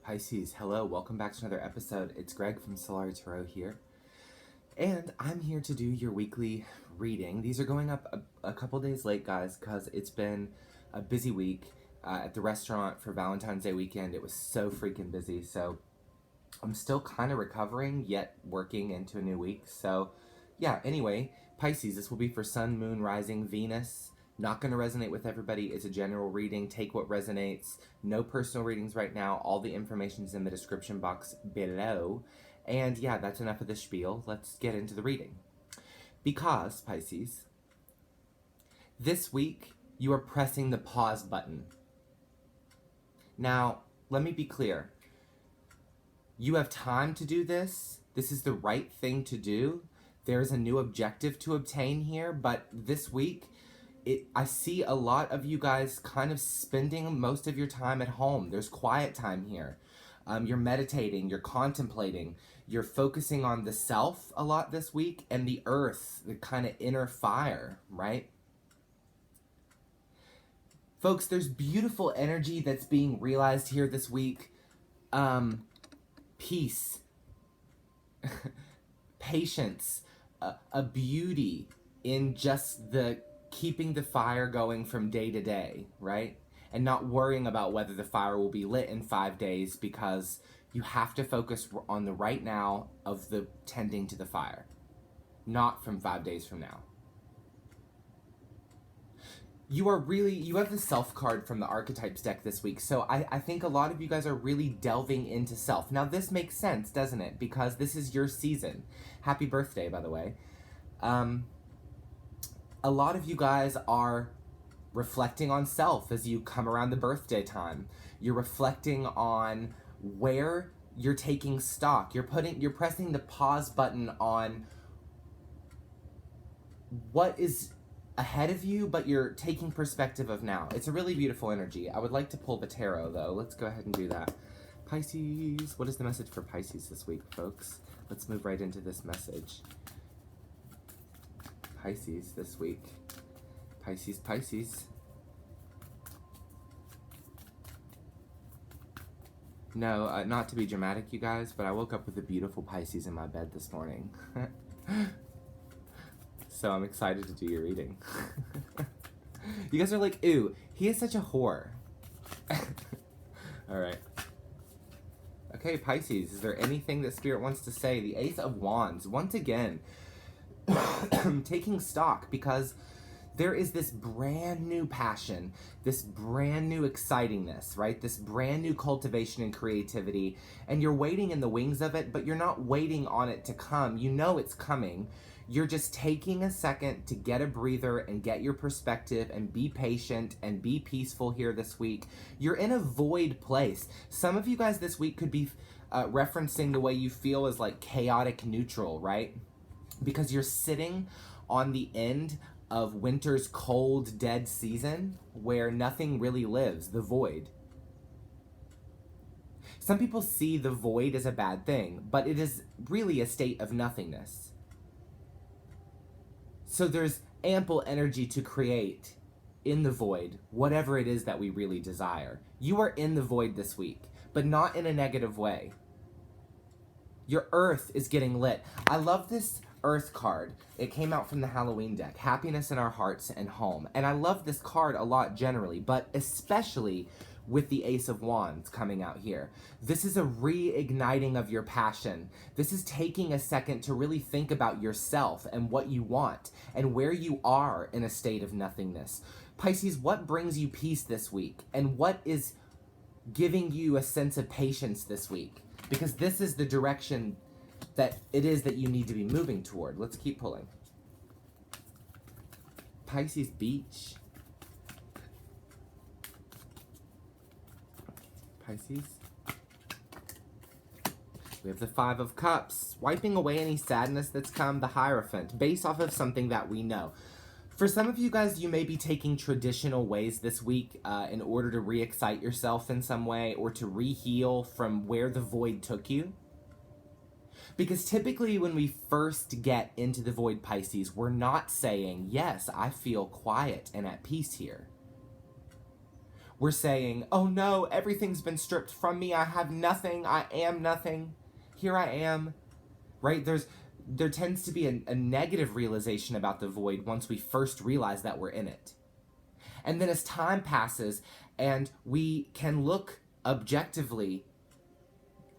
Pisces, hello, welcome back to another episode. It's Greg from Solari Tarot here, and I'm here to do your weekly reading. These are going up a couple days late, guys, because it's been a busy week at the restaurant for Valentine's Day weekend. It was so freaking busy, so I'm still kind of recovering, yet working into a new week. So, yeah, anyway, Pisces, this will be for Sun, Moon, Rising, Venus. Not going to resonate with everybody. It's a general reading. Take what resonates. No personal readings right now. All the information's in the description box below. And yeah, that's enough of the spiel. Let's get into the reading. Because, Pisces, this week you are pressing the pause button. Now, let me be clear. You have time to do this. This is the right thing to do. There is a new objective to obtain here, but this week, I see a lot of you guys kind of spending most of your time at home. There's quiet time here. You're meditating, you're contemplating, you're focusing on the self a lot this week and the earth, the kind of inner fire, right? Folks, there's beautiful energy that's being realized here this week. Peace, patience, a beauty in just the keeping the fire going from day to day, right? And not worrying about whether the fire will be lit in 5 days, because you have to focus on the right now of the tending to the fire, not from 5 days from now. You have the self card from the archetypes deck this week, so I think a lot of you guys are really delving into self. Now this makes sense, doesn't it? Because this is your season. Happy birthday, by the way. A lot of you guys are reflecting on self as you come around the birthday time. You're reflecting on where you're taking stock. You're pressing the pause button on what is ahead of you, but you're taking perspective of now. It's a really beautiful energy. I would like to pull the tarot, though. Let's go ahead and do that. Pisces, what is the message for Pisces this week, folks? Let's move right into this message. Pisces this week. Pisces. No, not to be dramatic, you guys, but I woke up with a beautiful Pisces in my bed this morning. So I'm excited to do your reading. You guys are like, ew, he is such a whore. All right. Okay, Pisces, is there anything that Spirit wants to say? The Ace of Wands, once again, taking stock, because there is this brand new passion, this brand new excitingness, right? This brand new cultivation and creativity, and you're waiting in the wings of it, but you're not waiting on it to come. You know it's coming. You're just taking a second to get a breather and get your perspective and be patient and be peaceful here this week. You're in a void place. Some of you guys this week could be referencing the way you feel as like chaotic neutral, right? Because you're sitting on the end of winter's cold, dead season where nothing really lives, the void. Some people see the void as a bad thing, but it is really a state of nothingness. So there's ample energy to create in the void, whatever it is that we really desire. You are in the void this week, but not in a negative way. Your earth is getting lit. I love this Earth card. It came out from the Halloween deck, Happiness in Our Hearts and Home. And I love this card a lot generally, but especially with the Ace of Wands coming out here. This is a reigniting of your passion. This is taking a second to really think about yourself and what you want and where you are in a state of nothingness. Pisces, what brings you peace this week? And what is giving you a sense of patience this week? Because this is the direction that it is that you need to be moving toward. Let's keep pulling. Pisces Beach. Pisces. We have the Five of Cups, wiping away any sadness that's come. The Hierophant, based off of something that we know. For some of you guys, you may be taking traditional ways this week in order to re-excite yourself in some way or to re-heal from where the void took you. Because typically when we first get into the void, Pisces, we're not saying, yes, I feel quiet and at peace here. we're saying, oh no, everything's been stripped from me. I have nothing. I am nothing. Here I am. Right? There tends to be a negative realization about the void once we first realize that we're in it. And then as time passes and we can look objectively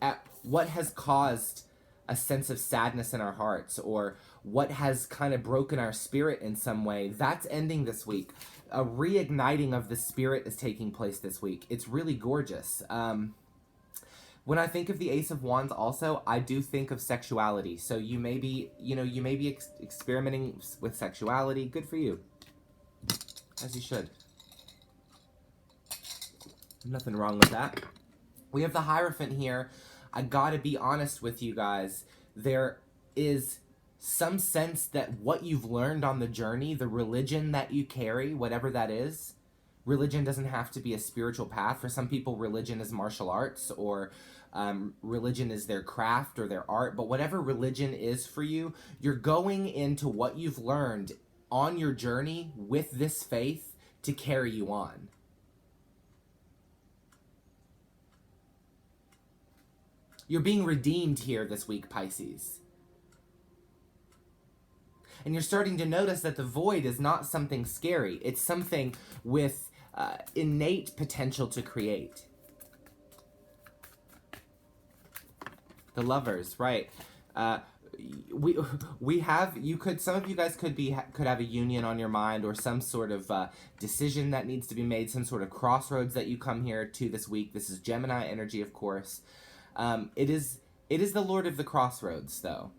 at what has caused a sense of sadness in our hearts, or what has kind of broken our spirit in some way, that's ending this week. A reigniting of the spirit is taking place this week. It's really gorgeous. When I think of the Ace of Wands also, I do think of sexuality. So you may be, experimenting with sexuality. Good for you. As you should. Nothing wrong with that. We have the Hierophant here. I gotta be honest with you guys. There is some sense that what you've learned on the journey, the religion that you carry, whatever that is, religion doesn't have to be a spiritual path. For some people, religion is martial arts, or religion is their craft or their art. But whatever religion is for you, you're going into what you've learned on your journey with this faith to carry you on. You're being redeemed here this week, Pisces. And you're starting to notice that the void is not something scary. It's something with innate potential to create. The Lovers, right. We have, some of you guys could have a union on your mind, or some sort of decision that needs to be made, some sort of crossroads that you come here to this week. This is Gemini energy, of course. It is the Lord of the Crossroads, though.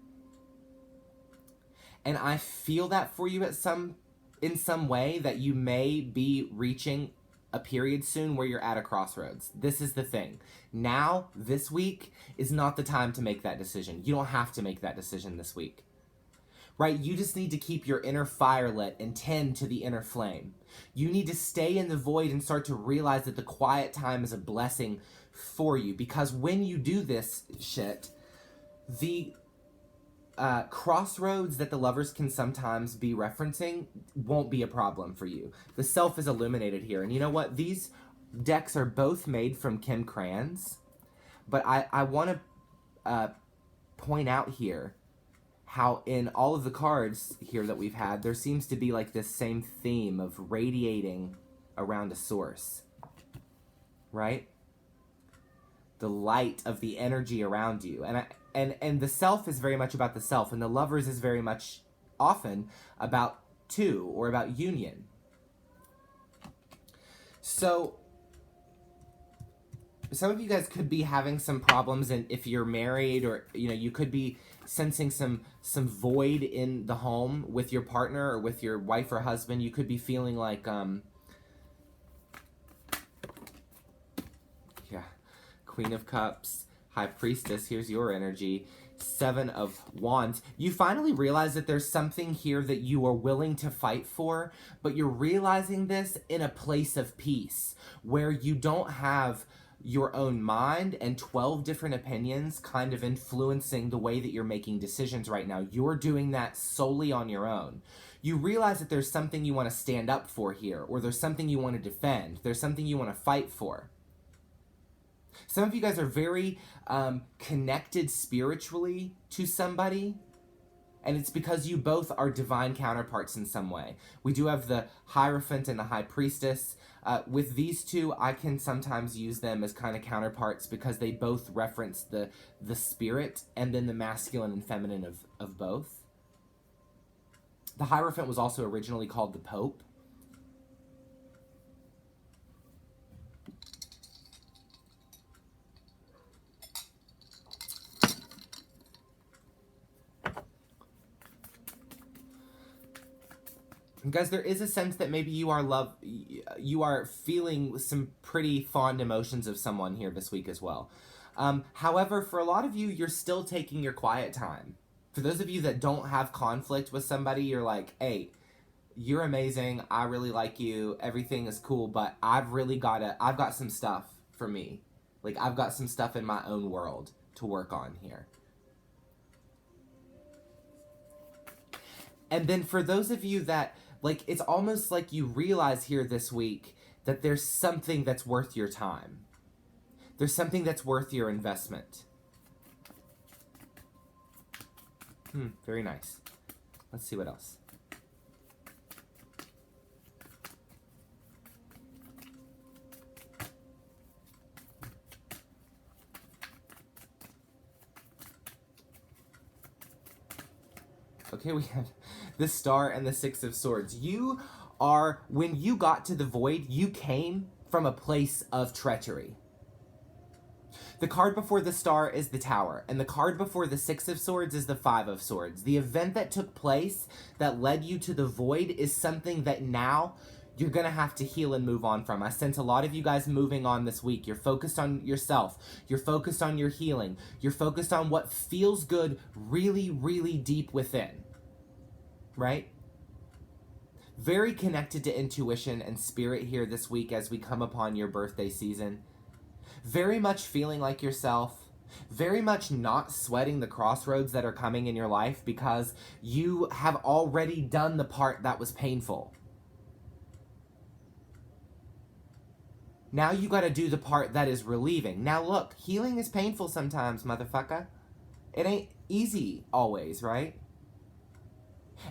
And I feel that for you in some way, that you may be reaching a period soon where you're at a crossroads. This is the thing. Now, this week, is not the time to make that decision. You don't have to make that decision this week. Right? You just need to keep your inner fire lit and tend to the inner flame. You need to stay in the void and start to realize that the quiet time is a blessing for you. Because when you do this shit, the crossroads that the Lovers can sometimes be referencing won't be a problem for you. The self is illuminated here. And you know what? These decks are both made from Kim Crayons. But I want to point out here how in all of the cards here that we've had, there seems to be like this same theme of radiating around a source. Right? The light of the energy around you. And the self is very much about the self, and the Lovers is very much often about two, or about union. So some of you guys could be having some problems, and if you're married, or you could be sensing some void in the home with your partner or with your wife or husband. You could be feeling like Queen of Cups, High Priestess, here's your energy, Seven of Wands. You finally realize that there's something here that you are willing to fight for, but you're realizing this in a place of peace, where you don't have your own mind and 12 different opinions kind of influencing the way that you're making decisions right now. You're doing that solely on your own. You realize that there's something you want to stand up for here, or there's something you want to defend, there's something you want to fight for. Some of you guys are very connected spiritually to somebody, and it's because you both are divine counterparts in some way. We do have the Hierophant and the High Priestess. With these two, I can sometimes use them as kind of counterparts because they both reference the spirit and then the masculine and feminine of both. The Hierophant was also originally called the Pope. Guys, there is a sense that maybe you are feeling some pretty fond emotions of someone here this week as well. However, for a lot of you, you're still taking your quiet time. For those of you that don't have conflict with somebody, you're like, hey, you're amazing, I really like you, everything is cool, but I've got some stuff for me. Like, I've got some stuff in my own world to work on here. And then for those of you that, like, it's almost like you realize here this week that there's something that's worth your time. There's something that's worth your investment. Very nice. Let's see what else. Okay, we have the Star and the Six of Swords. You are, when you got to the void, you came from a place of treachery. The card before the Star is the Tower, and the card before the Six of Swords is the Five of Swords. The event that took place that led you to the void is something that now you're going to have to heal and move on from. I sense a lot of you guys moving on this week. You're focused on yourself. You're focused on your healing. You're focused on what feels good really, really deep within. Right? Very connected to intuition and spirit here this week as we come upon your birthday season. Very much feeling like yourself. Very much not sweating the crossroads that are coming in your life because you have already done the part that was painful. Now you got to do the part that is relieving. Now look, healing is painful sometimes, motherfucker. It ain't easy always, right?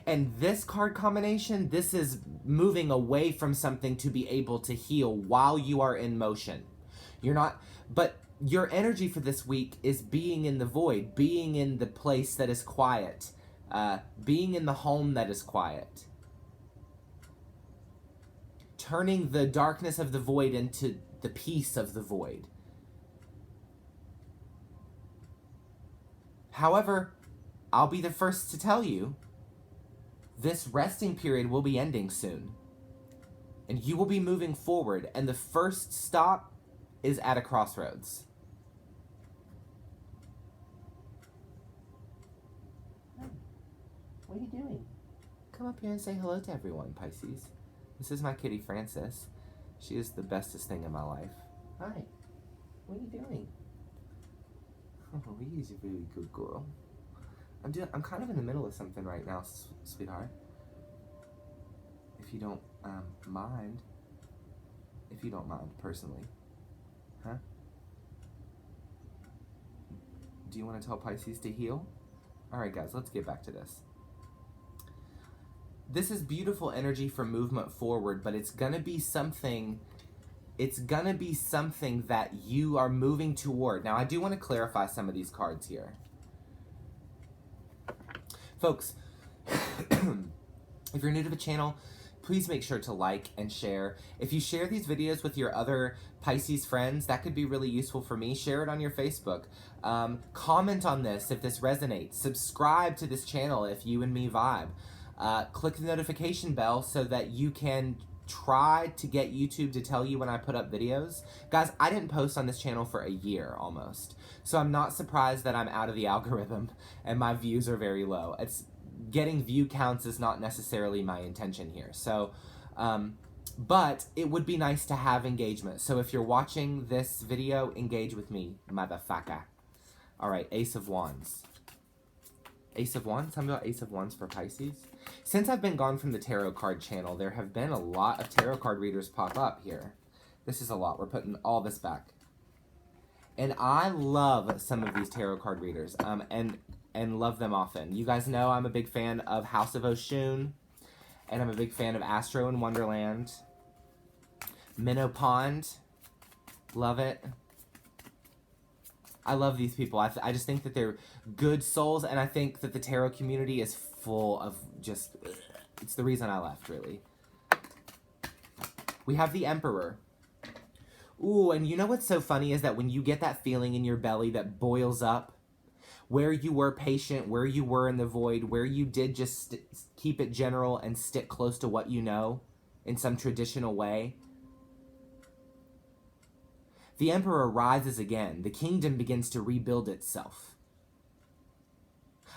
And this card combination, this is moving away from something to be able to heal while you are in motion. You're not, but your energy for this week is being in the void, being in the place that is quiet, being in the home that is quiet. Turning the darkness of the void into the peace of the void. However, I'll be the first to tell you, this resting period will be ending soon. And you will be moving forward, and the first stop is at a crossroads. What are you doing? Come up here and say hello to everyone, Pisces. This is my kitty, Frances. She is the bestest thing in my life. Hi. What are you doing? Oh, he's a really good girl. I'm kind of in the middle of something right now, sweetheart. If you don't mind. If you don't mind, personally. Huh? Do you want to tell Pisces to heal? Alright guys, let's get back to this. This is beautiful energy for movement forward, but it's gonna be something that you are moving toward. Now I do want to clarify some of these cards here. Folks, if you're new to the channel, please make sure to like and share. If you share these videos with your other Pisces friends, that could be really useful for me. Share it on your Facebook. Comment on this if this resonates. Subscribe to this channel if you and me vibe. Click the notification bell so that you can try to get YouTube to tell you when I put up videos. Guys, I didn't post on this channel for a year almost. So I'm not surprised that I'm out of the algorithm and my views are very low. Getting view counts is not necessarily my intention here. So, but it would be nice to have engagement. So if you're watching this video, engage with me, motherfucker. All right, Ace of Wands. Ace of Wands? Tell me about Ace of Wands for Pisces. Since I've been gone from the tarot card channel, there have been a lot of tarot card readers pop up here. This is a lot. We're putting all this back. And I love some of these tarot card readers, and love them often. You guys know I'm a big fan of House of Oshun, and I'm a big fan of Astro in Wonderland. Minnow Pond, love it. I love these people. I just think that they're good souls, and I think that the tarot community is full of just... It's the reason I left, really. We have the Emperor. Ooh, and you know what's so funny is that when you get that feeling in your belly that boils up, where you were patient, where you were in the void, where you did just keep it general and stick close to what you know in some traditional way, the Emperor rises again. The kingdom begins to rebuild itself.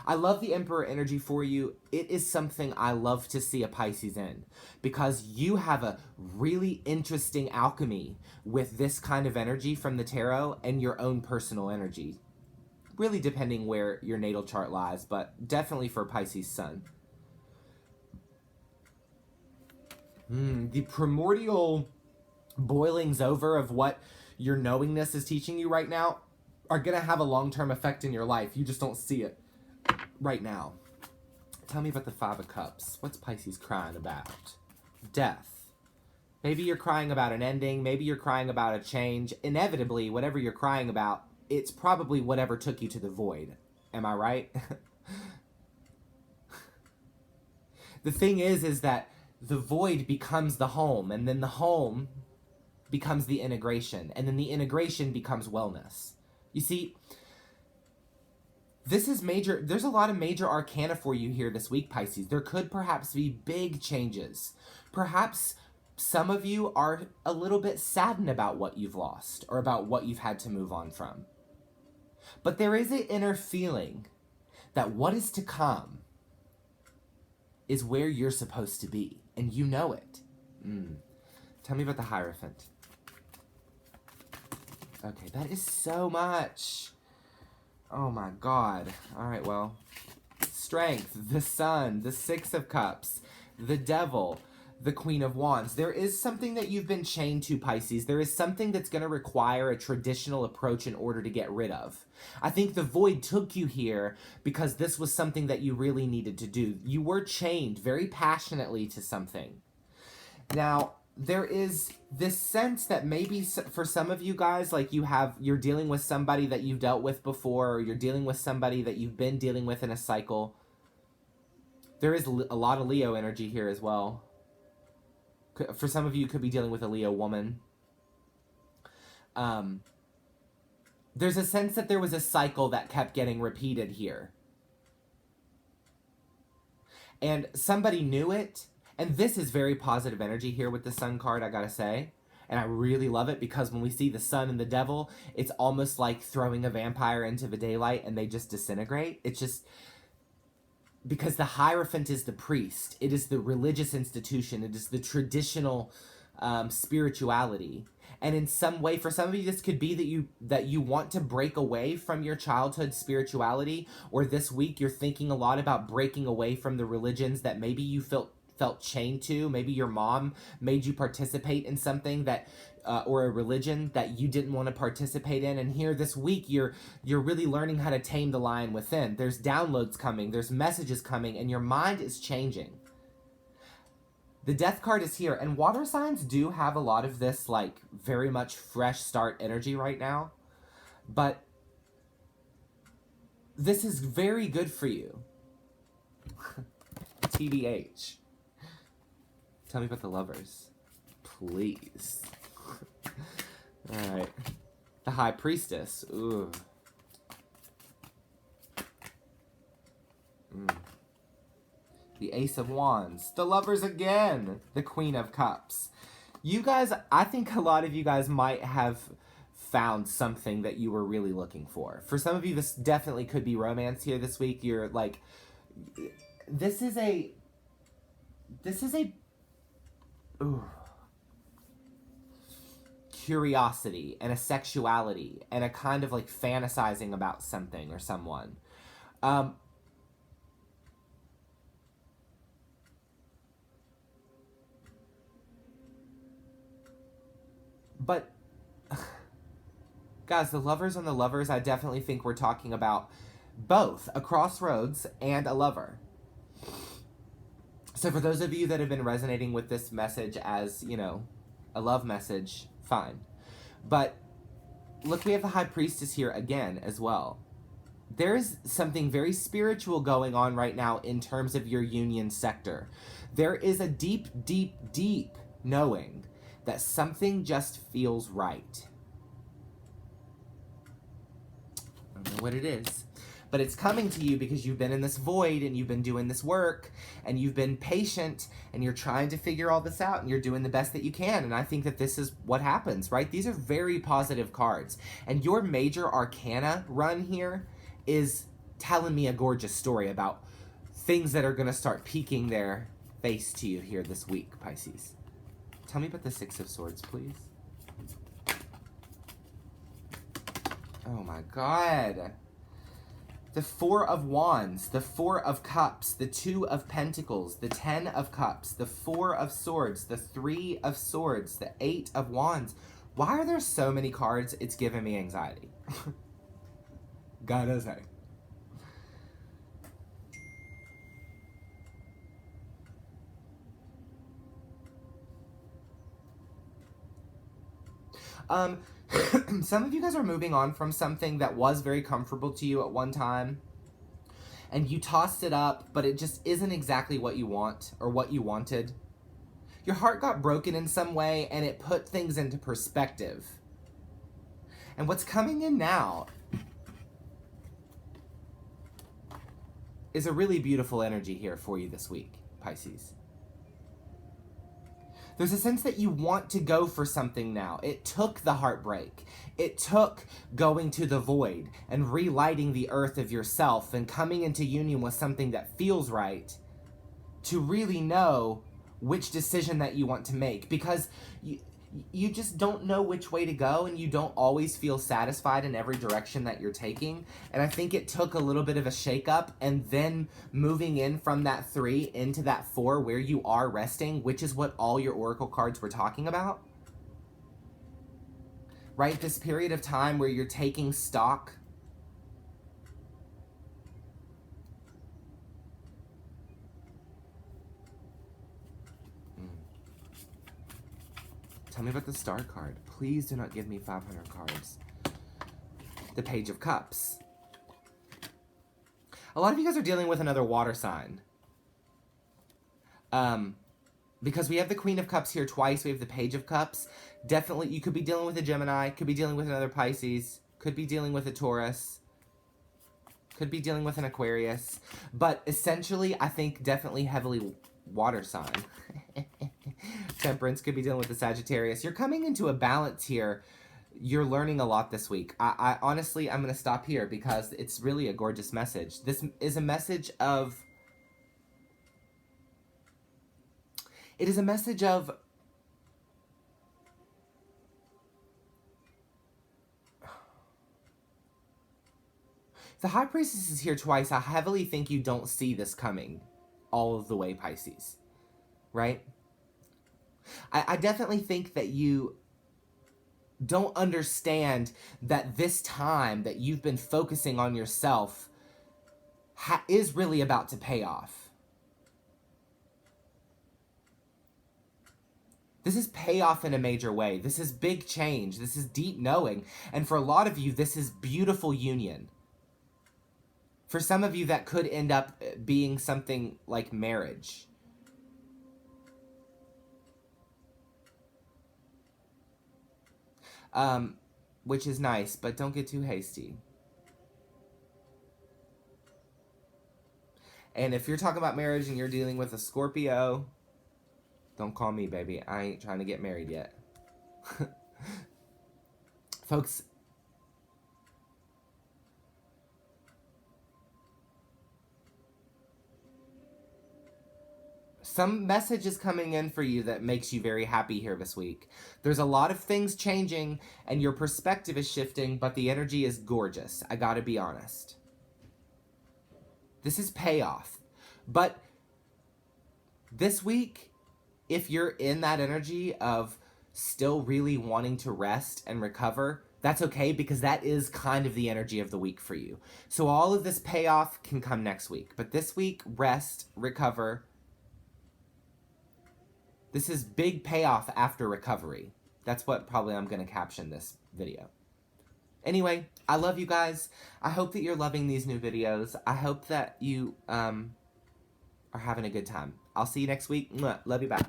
I love the Emperor energy for you. It is something I love to see a Pisces in because you have a really interesting alchemy with this kind of energy from the tarot and your own personal energy. Really depending where your natal chart lies, but definitely for Pisces Sun. The primordial boilings over of what your knowingness is teaching you right now are going to have a long-term effect in your life. You just don't see it right now. Tell me about the Five of Cups. What's Pisces crying about? Death. Maybe you're crying about an ending. Maybe you're crying about a change. Inevitably, whatever you're crying about, it's probably whatever took you to the void. Am I right? The thing is that the void becomes the home, and then the home becomes the integration, and then the integration becomes wellness. You see, this is major. There's a lot of major arcana for you here this week, Pisces. There could perhaps be big changes. Perhaps some of you are a little bit saddened about what you've lost or about what you've had to move on from. But there is an inner feeling that what is to come is where you're supposed to be, and you know it. Tell me about the Hierophant. Okay, that is so much. Oh my God. All right, well. Strength, the Sun, the Six of Cups, the Devil, the Queen of Wands. There is something that you've been chained to, Pisces. There is something that's going to require a traditional approach in order to get rid of. I think the void took you here because this was something that you really needed to do. You were chained very passionately to something. Now, there is this sense that maybe for some of you guys, like you're dealing with somebody that you've dealt with before, or you're dealing with somebody that you've been dealing with in a cycle. There is a lot of Leo energy here as well. For some of you, you could be dealing with a Leo woman. There's a sense that there was a cycle that kept getting repeated here. And somebody knew it. And this is very positive energy here with the Sun card, I gotta say. And I really love it because when we see the Sun and the Devil, it's almost like throwing a vampire into the daylight and they just disintegrate. It's just... because the Hierophant is the priest. It is the religious institution. It is the traditional spirituality. And in some way, for some of you, this could be that you want to break away from your childhood spirituality, or this week you're thinking a lot about breaking away from the religions that maybe you felt chained to. Maybe your mom made you participate in something that or a religion that you didn't want to participate in. And here this week, you're really learning how to tame the lion within. There's downloads coming, there's messages coming, and your mind is changing. The Death card is here, and water signs do have a lot of this, like, very much fresh start energy right now. But this is very good for you. TBH. Tell me about the Lovers. Please. Alright. The High Priestess. Ooh. The Ace of Wands. The Lovers again. The Queen of Cups. You guys, I think a lot of you guys might have found something that you were really looking for. For some of you, this definitely could be romance here this week. You're like, this is a ooh, curiosity and a sexuality and a kind of like fantasizing about something or someone. But guys, the Lovers on the Lovers, I definitely think we're talking about both a crossroads and a lover. So for those of you that have been resonating with this message as, you know, a love message, fine. But look, we have the High Priestess here again as well. There is something very spiritual going on right now in terms of your union sector. There is a deep, deep, deep knowing that something just feels right. I don't know what it is. But it's coming to you because you've been in this void and you've been doing this work and you've been patient and you're trying to figure all this out and you're doing the best that you can. And I think that this is what happens, right? These are very positive cards. And your major arcana run here is telling me a gorgeous story about things that are going to start peeking their face to you here this week, Pisces. Tell me about the Six of Swords, please. Oh my God. the Four of Wands, the Four of Cups, the Two of Pentacles, the Ten of Cups, the Four of Swords, the Three of Swords, the Eight of Wands. Why are there so many cards? It's giving me anxiety. Gotta say. Some of you guys are moving on from something that was very comfortable to you at one time, and you tossed it up, but it just isn't exactly what you want or what you wanted. Your heart got broken in some way, and it put things into perspective. And what's coming in now is a really beautiful energy here for you this week, Pisces. There's a sense that you want to go for something now. It took the heartbreak. It took going to the void and relighting the earth of yourself and coming into union with something that feels right to really know which decision that you want to make, because you just don't know which way to go, and you don't always feel satisfied in every direction that you're taking. And I think it took a little bit of a shakeup, and then moving in from that 3 into that 4 where you are resting, which is what all your oracle cards were talking about. Right? This period of time where you're taking stock. Tell me about the Star card. Please do not give me 500 cards. The Page of Cups. A lot of you guys are dealing with another water sign. Because we have the Queen of Cups here twice. We have the Page of Cups. Definitely, you could be dealing with a Gemini. Could be dealing with another Pisces. Could be dealing with a Taurus. Could be dealing with an Aquarius. But essentially, I think definitely heavily water sign. Temperance could be dealing with the Sagittarius. You're coming into a balance here. You're learning a lot this week. I honestly, I'm going to stop here because it's really a gorgeous message. This is a message of... It is a message of... The High Priestess is here twice. I heavily think you don't see this coming all of the way, Pisces. Right? I definitely think that you don't understand that this time that you've been focusing on yourself is really about to pay off. This is payoff in a major way. This is big change. This is deep knowing. And for a lot of you, this is beautiful union. For some of you, that could end up being something like marriage. Which is nice, but don't get too hasty. And if you're talking about marriage and you're dealing with a Scorpio, don't call me, baby. I ain't trying to get married yet. Folks, some message is coming in for you that makes you very happy here this week. There's a lot of things changing and your perspective is shifting, but the energy is gorgeous. I gotta be honest. This is payoff. But this week, if you're in that energy of still really wanting to rest and recover, that's okay, because that is kind of the energy of the week for you. So all of this payoff can come next week. But this week, rest, recover. This is big payoff after recovery. That's what probably I'm going to caption this video. Anyway, I love you guys. I hope that you're loving these new videos. I hope that you are having a good time. I'll see you next week. Mwah. Love you back.